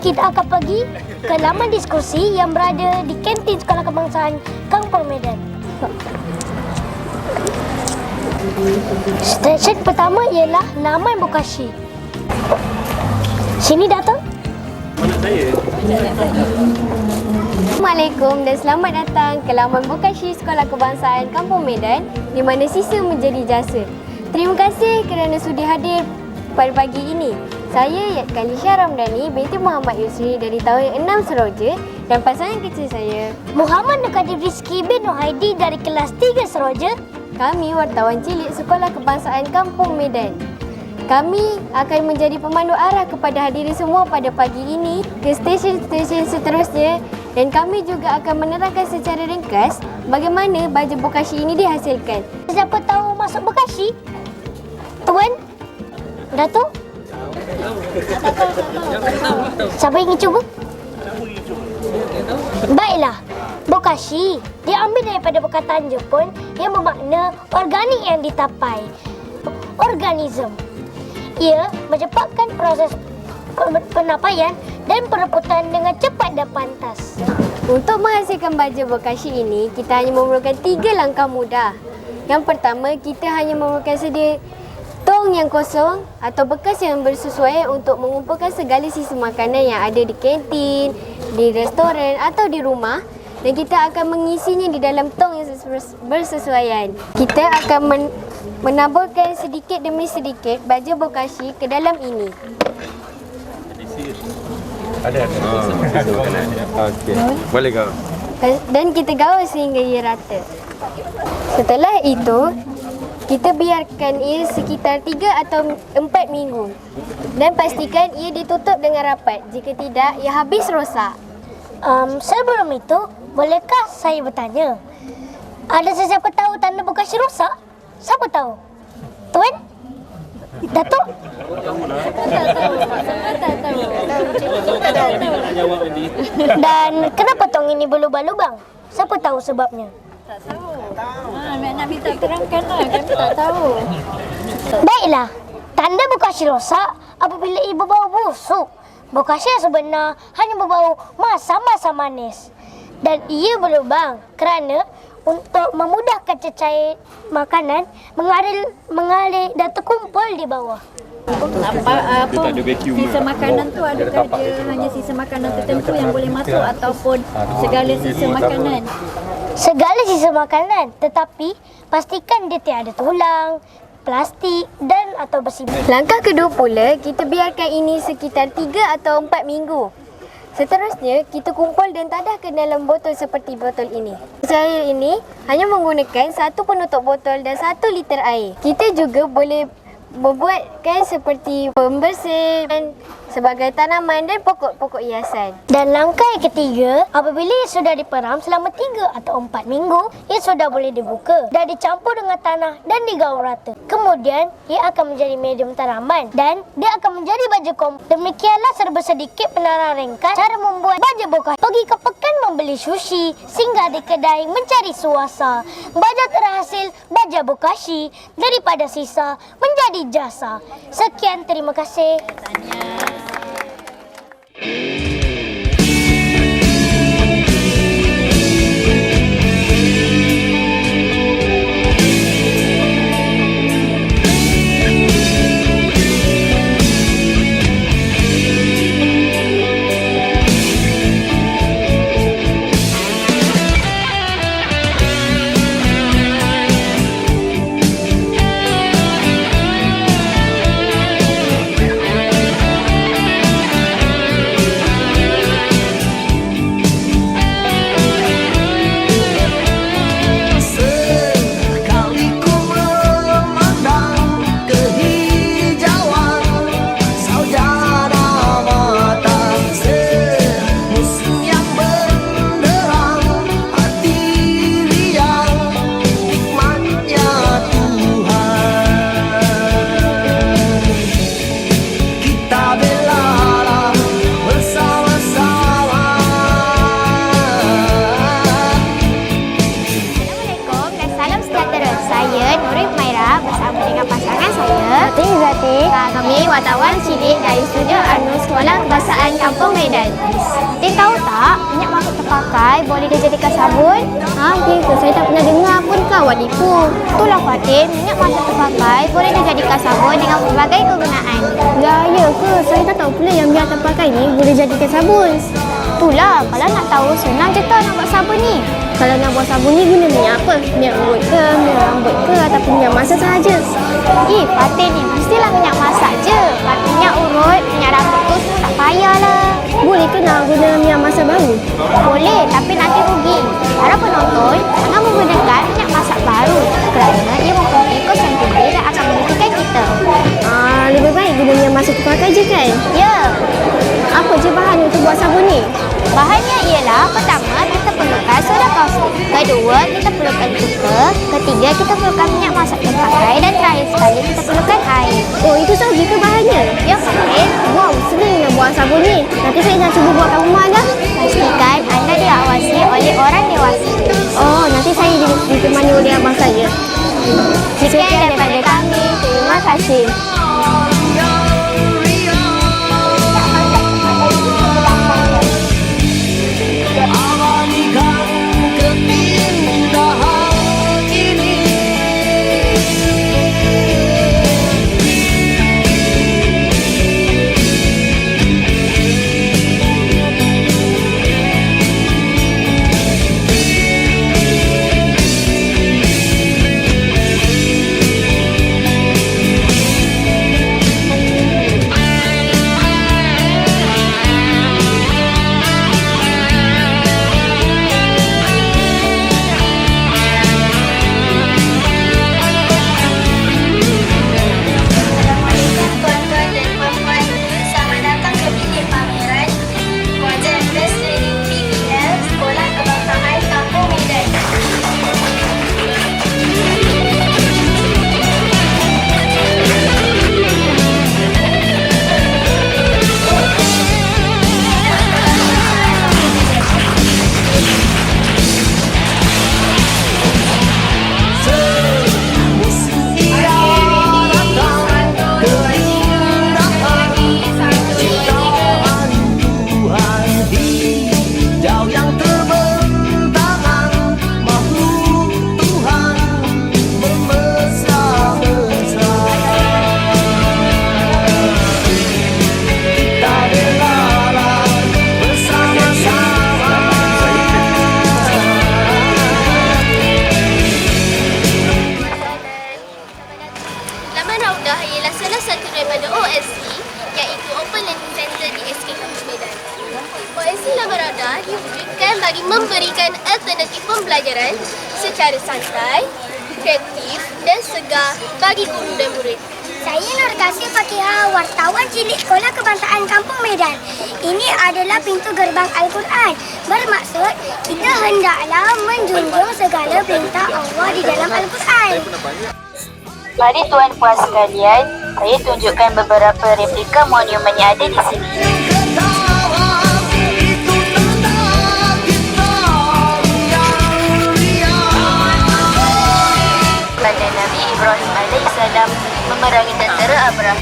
kita akan pergi ke laman diskusi yang berada di kantin Sekolah Kebangsaan Kampung Medan. Stesen pertama ialah Laman Bokashi. Sini datang. Assalamualaikum dan selamat datang ke Laman Bokashi Sekolah Kebangsaan Kampung Medan, di mana siswa menjadi jasa. Terima kasih kerana sudi hadir pada pagi ini. Saya Kalisha Ramdhani binti Muhammad Yusri dari tahun 6 Seroja dan pasangan kecil saya Muhammad Nurkadir Rizki bin Nuhaidi dari kelas 3 Seroja. Kami wartawan cilik Sekolah Kebangsaan Kampung Medan. Kami akan menjadi pemandu arah kepada hadirin semua pada pagi ini ke stesen-stesen seterusnya, dan kami juga akan menerangkan secara ringkas bagaimana baja Bokashi ini dihasilkan. Siapa tahu masuk Bokashi? Tuan? Datuk? Siapa ingin cuba? Baiklah, Bokashi diambil daripada perkataan Jepun yang bermakna organik yang ditapai. Organism. Ia menyebabkan proses penapaian dan perebutan dengan cepat dan pantas. Untuk menghasilkan baja Bokashi ini, kita hanya memerlukan 3 langkah mudah. Yang pertama, kita hanya memerlukan sedia tong yang kosong atau bekas yang bersesuaian untuk mengumpulkan segala sisa makanan yang ada di kantin, di restoran atau di rumah, dan kita akan mengisinya di dalam tong yang bersesuaian. Kita akan menaburkan sedikit demi sedikit baja Bokashi ke dalam ini. Ada. Okey. Boleh kau. Dan kita gaul sehingga ia rata. Setelah itu, kita biarkan ia sekitar 3 atau 4 minggu. Dan pastikan ia ditutup dengan rapat. Jika tidak, ia habis rosak. Sebelum itu, bolehkah saya bertanya? Ada sesiapa tahu tanda Bokashi rosak? Siapa tahu? Tuan? Datuk? Dan kenapa tong ini berlubang-lubang? Siapa tahu sebabnya? Tak tahu. Nak minta terangkan lah. Kami tak tahu. Baiklah, tanda Bokashi rosak apabila ia berbau busuk. Bokashi yang sebenar hanya berbau masa-masa manis. Dan ia berlubang kerana untuk memudahkan cecair makanan mengalir dan terkumpul di bawah. Apa sisa makanan tu, adakah dia hanya sisa makanan tertentu yang boleh masuk ataupun segala sisa makanan? Segala sisa makanan, tetapi pastikan dia tiada tulang, plastik dan atau besi. Langkah kedua pula, kita biarkan ini sekitar 3 atau 4 minggu. Seterusnya, kita kumpul dan tadahkan dalam botol seperti botol ini. Saya ini hanya menggunakan 1 penutup botol dan 1 liter air. Kita juga boleh membuatkan seperti pembersih dan sebagai tanaman dan pokok-pokok hiasan. Dan langkah yang ketiga, apabila ia sudah diperam selama 3 atau 4 minggu, ia sudah boleh dibuka dan dicampur dengan tanah dan digaul rata. Kemudian, ia akan menjadi medium tanaman dan dia akan menjadi baju kompos. Demikianlah serba sedikit penerang ringkas cara membuat baja Bokashi. Pergi ke pekan membeli sushi, singgah di kedai mencari suasa. Baja terhasil baja Bokashi daripada sisa menjadi jasa. Sekian, terima kasih. Fatin Izzati. Kami wartawan cilik dari Studio Anur Sekolah Kebangsaan Kampung Medan. Tahu tak, minyak masak terpakai boleh dijadikan sabun? Ya ke? Saya tak pernah dengar pun ke awak nipu. Itulah Fatin, minyak masak terpakai boleh dijadikan sabun dengan berbagai kegunaan. Ya ke? Saya tak tahu pula yang minyak terpakai ni boleh jadikan sabun. Itulah, kalau nak tahu senang je tau nak buat sabun ni. Kalau nak buat sabun ni guna minyak apa? Minyak urut ke, minyak rambut ke ataupun minyak masak sahaja? Fatin ni mestilah minyak masak je. Minyak urut, minyak rambut tu semua tak payahlah. Boleh ke nak guna minyak masak baru? Boleh, tapi nanti rugi. Para penonton, jangan menggunakan minyak masak baru kerana ia mempunyai kos yang tinggi dan akan merugikan kita. Lebih baik guna minyak masak terpakai je kan? Ya. Apa je bahan untuk buat sabun ni? Bahannya ialah pertama, kita perlukan soda kaustik. Kedua, kita perlukan cuka. Ketiga, kita perlukan minyak masak terpakai. Dan terakhir sekali, kita perlukan air. Oh, itu sahaja ke bahannya? Ya, Fatin. Wow, senang nak buat sabun ni. Nanti saya nak cuba buat kat rumah dah. Pastikan anda diawasi oleh orang dewasa. Oh, nanti saya ditemani oleh abang saya. Sekian daripada kami. Terima kasih. diwujudkan bagi memberikan alternatif pembelajaran secara santai, kreatif dan segar bagi guru dan murid. Saya Nur Kasih Fatihah, wartawan cilik Sekolah Kebangsaan Kampung Medan. Ini adalah pintu gerbang Al-Quran. Bermaksud, kita hendaklah menjunjung segala perintah Allah di dalam Al-Quran. Mari tuan puan sekalian, saya tunjukkan beberapa replika monumen yang ada di sini. Pada Nabi Ibrahim AS memerangi tentera Abraham.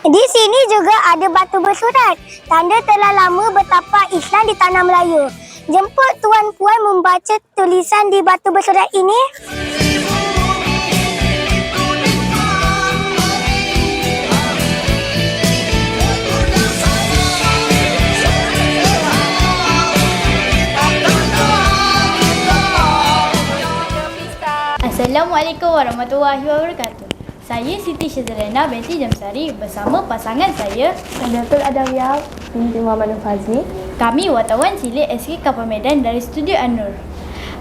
Di sini juga ada batu bersurat, tanda telah lama bertapak Islam di tanah Melayu. Jemput tuan puan membaca tulisan di batu bersurat ini. Assalamualaikum warahmatullahi wabarakatuh. Saya Siti Syazrina binti Jamsari bersama pasangan saya Datul Adawiyah binti Muhammad Fazli. Kami wartawan cilik SK Kampung Medan dari Studio An-Nur.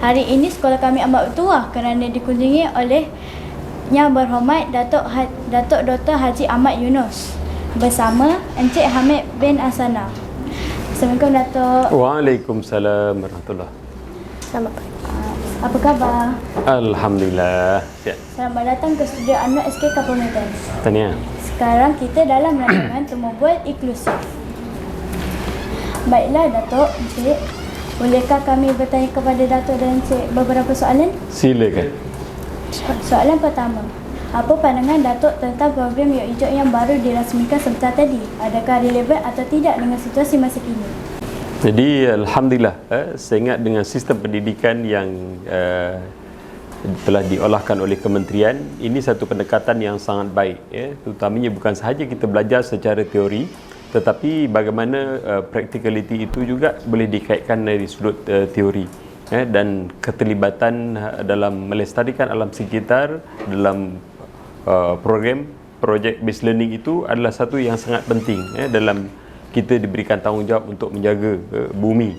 Hari ini sekolah kami amat bertuah kerana dikunjungi oleh Yang Berhormat Datuk Dr. Haji Ahmad Yunus bersama Encik Hamid bin Asana. Assalamualaikum Datuk. Waalaikumsalam warahmatullahi. Selamat pagi. Apa khabar? Alhamdulillah. Siap. Selamat datang ke Studio An-Nur SK Kampung Medan. Tahniah. Sekarang kita dalam rancangan Temu Bual Inklusif. Baiklah Datuk, Encik. Bolehkah kami bertanya kepada Datuk dan Encik beberapa soalan? Silakan. Soalan pertama. Apa pandangan Datuk tentang program Yok Hijau yang baru dirasmikan sebentar tadi? Adakah relevan atau tidak dengan situasi masa kini? Jadi alhamdulillah, saya ingat dengan sistem pendidikan yang telah diolahkan oleh kementerian, ini satu pendekatan yang sangat baik, terutamanya bukan sahaja kita belajar secara teori, tetapi bagaimana practicality itu juga boleh dikaitkan dari sudut teori, dan keterlibatan dalam melestarikan alam sekitar dalam projek based learning itu adalah satu yang sangat penting dalam kita diberikan tanggungjawab untuk menjaga bumi,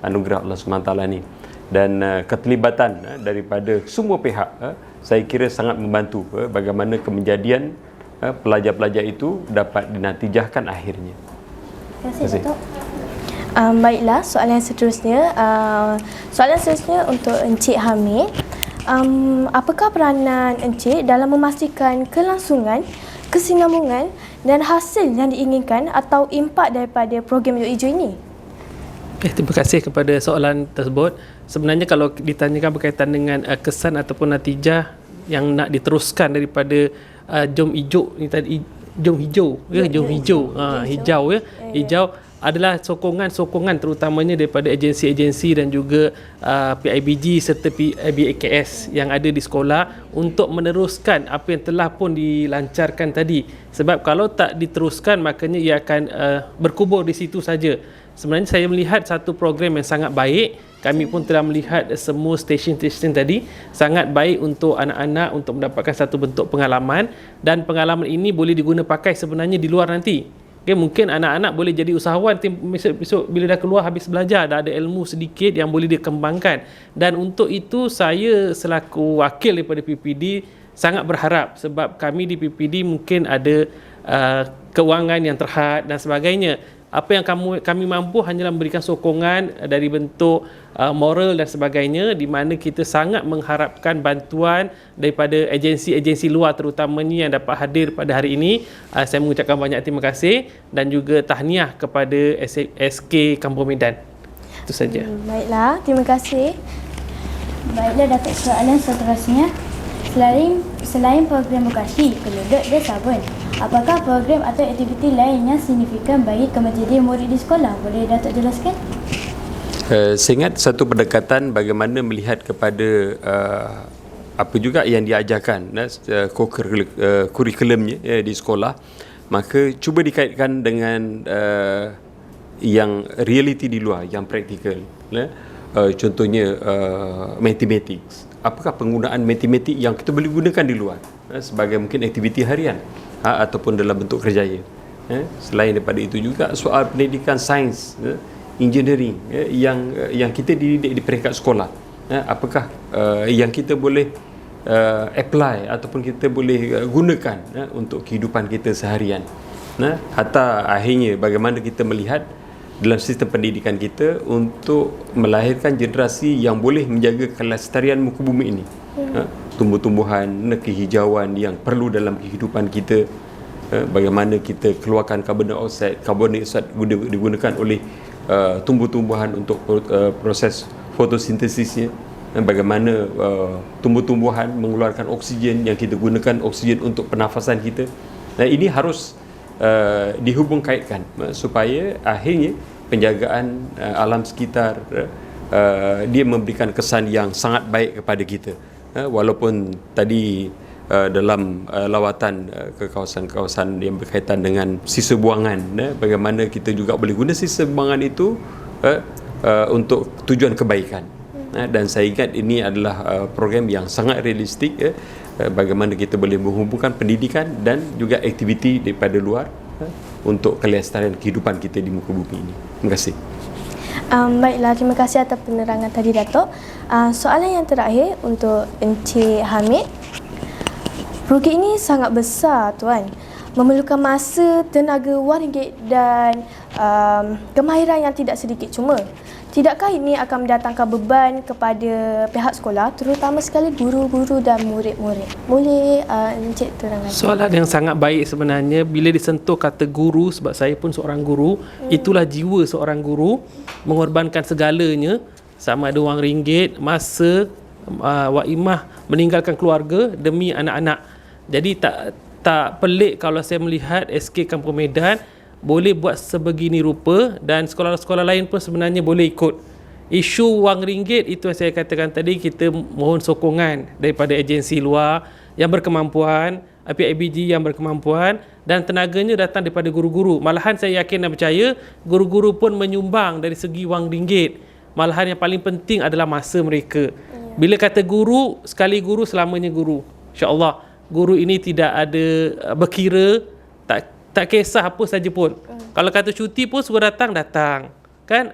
anugerah Allah SWT ni. Dan keterlibatan daripada semua pihak saya kira sangat membantu bagaimana kemenjadian pelajar-pelajar itu dapat dinatijahkan akhirnya. Terima kasih, Datuk. Baiklah, soalan seterusnya. Soalan seterusnya untuk Encik Hamid. Apakah peranan Encik dalam memastikan kelangsungan, kesinambungan dan hasil yang diinginkan atau impak daripada program Yok Hijau ini? Terima kasih kepada soalan tersebut. Sebenarnya kalau ditanyakan berkaitan dengan kesan ataupun natijah yang nak diteruskan daripada Jom Hijau ni tadi, Jom Hijau ya, Jom Hijau, hijau ya, hijau adalah sokongan terutamanya daripada agensi-agensi dan juga PIBG serta PIBAKS yang ada di sekolah untuk meneruskan apa yang telah pun dilancarkan tadi. Sebab kalau tak diteruskan makanya ia akan berkubur di situ saja. Sebenarnya saya melihat satu program yang sangat baik. Kami pun telah melihat semua stesen-stesen tadi sangat baik untuk anak-anak untuk mendapatkan satu bentuk pengalaman, dan pengalaman ini boleh diguna pakai sebenarnya di luar nanti. Okay, mungkin anak-anak boleh jadi usahawan besok bila dah keluar habis belajar, dah ada ilmu sedikit yang boleh dikembangkan. Dan untuk itu saya selaku wakil daripada PPD sangat berharap, sebab kami di PPD mungkin ada kewangan yang terhad dan sebagainya. Apa yang kami mampu hanyalah memberikan sokongan dari bentuk moral dan sebagainya, di mana kita sangat mengharapkan bantuan daripada agensi-agensi luar terutamanya yang dapat hadir pada hari ini. Saya mengucapkan banyak terima kasih dan juga tahniah kepada SK Kampung Medan. Itu saja. Baiklah, terima kasih. Baiklah, Datuk, soalan seterusnya. Selain program Bokashi, Keluduk dan Sabun, apakah program atau aktiviti lain yang signifikan bagi kemajuan murid di sekolah? Boleh Datuk jelaskan? Saya ingat satu pendekatan bagaimana melihat kepada apa juga yang diajarkan kurikulumnya di sekolah, maka cuba dikaitkan dengan yang realiti di luar, yang praktikal. Contohnya mathematics. Apakah penggunaan matematik yang kita boleh gunakan di luar sebagai mungkin aktiviti harian ataupun dalam bentuk kerjaya. Selain daripada itu juga soal pendidikan sains, engineering yang kita dididik di peringkat sekolah. Apakah yang kita boleh apply ataupun kita boleh gunakan untuk kehidupan kita seharian. Hatta akhirnya bagaimana kita melihat dalam sistem pendidikan kita untuk melahirkan generasi yang boleh menjaga kelestarian muka bumi ini. Tumbuh-tumbuhan, kehijauan yang perlu dalam kehidupan kita. Bagaimana kita keluarkan carbon dioxide digunakan oleh tumbuh-tumbuhan untuk proses fotosintesisnya. Bagaimana tumbuh-tumbuhan mengeluarkan oksigen yang kita gunakan oksigen untuk pernafasan kita. Ini harus dihubung kaitkan supaya akhirnya penjagaan alam sekitar dia memberikan kesan yang sangat baik kepada kita. Walaupun tadi dalam lawatan ke kawasan-kawasan yang berkaitan dengan sisa buangan, bagaimana kita juga boleh guna sisa buangan itu untuk tujuan kebaikan. Dan saya ingat ini adalah program yang sangat realistik, bagaimana kita boleh menghubungkan pendidikan dan juga aktiviti daripada luar untuk kelestarian kehidupan kita di muka bumi ini. Terima kasih. Baiklah, terima kasih atas penerangan tadi, Datuk. Soalan yang terakhir untuk Encik Hamid. Program ini sangat besar, Tuan. Memerlukan masa, tenaga, wang ringgit dan kemahiran yang tidak sedikit cuma. Tidakkah ini akan mendatangkan beban kepada pihak sekolah, terutama sekali guru-guru dan murid-murid? Boleh Encik terangkan? Soalan yang sangat baik sebenarnya. Bila disentuh kata guru, sebab saya pun seorang guru, itulah jiwa seorang guru, mengorbankan segalanya, sama ada wang ringgit, masa, waimah, meninggalkan keluarga demi anak-anak. Jadi tak pelik kalau saya melihat SK Kampung Medan boleh buat sebegini rupa, dan sekolah-sekolah lain pun sebenarnya boleh ikut. Isu wang ringgit itu yang saya katakan tadi, kita mohon sokongan daripada agensi luar yang berkemampuan, PIBG yang berkemampuan, dan tenaganya datang daripada guru-guru. Malahan saya yakin dan percaya guru-guru pun menyumbang dari segi wang ringgit. Malahan yang paling penting adalah masa mereka. Bila kata guru, sekali guru selamanya guru. InsyaAllah guru ini tidak ada berkira, tak kisah apa saja pun. Kalau kata cuti pun suruh datang, kan?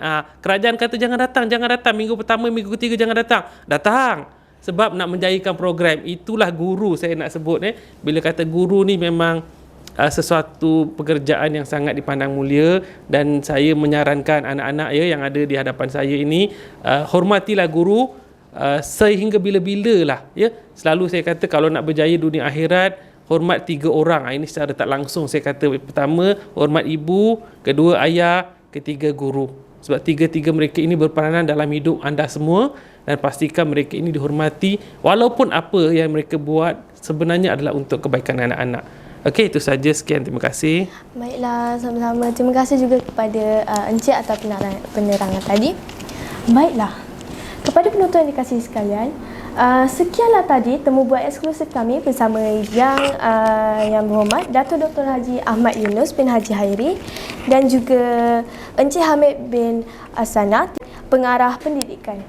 Kerajaan kata jangan datang, minggu pertama, minggu ketiga jangan datang. Sebab nak menjayakan program. Itulah guru saya nak sebut. Bila kata guru ni memang sesuatu pekerjaan yang sangat dipandang mulia, dan saya menyarankan anak-anak yang ada di hadapan saya ini, hormatilah guru sehingga bila-bila lah. Selalu saya kata kalau nak berjaya dunia akhirat, hormat 3 orang. Ini secara tak langsung saya kata. Pertama, hormat ibu. Kedua, ayah. Ketiga, guru. Sebab tiga-tiga mereka ini berperanan dalam hidup anda semua, dan pastikan mereka ini dihormati walaupun apa yang mereka buat sebenarnya adalah untuk kebaikan anak-anak. Okey, itu saja. Sekian, terima kasih. Baiklah, sama-sama. Terima kasih juga kepada Encik atas penerangan tadi. Baiklah, kepada penonton yang dikasihi sekalian, sekianlah tadi temu bual eksklusif kami bersama yang berhormat Dato' Dr. Haji Ahmad Yunus bin Haji Hairi dan juga Encik Hamid bin Asana, pengarah pendidikan.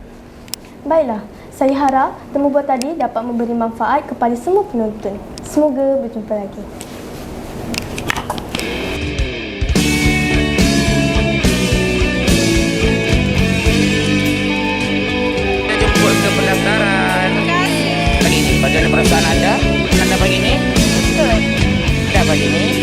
Baiklah, saya harap temu bual tadi dapat memberi manfaat kepada semua penonton. Semoga berjumpa lagi. Jemput ke pendaftaran. Pagi ini, bagaimana perasaan anda? Anda pagi ini? Betul. Tidak pagi ini?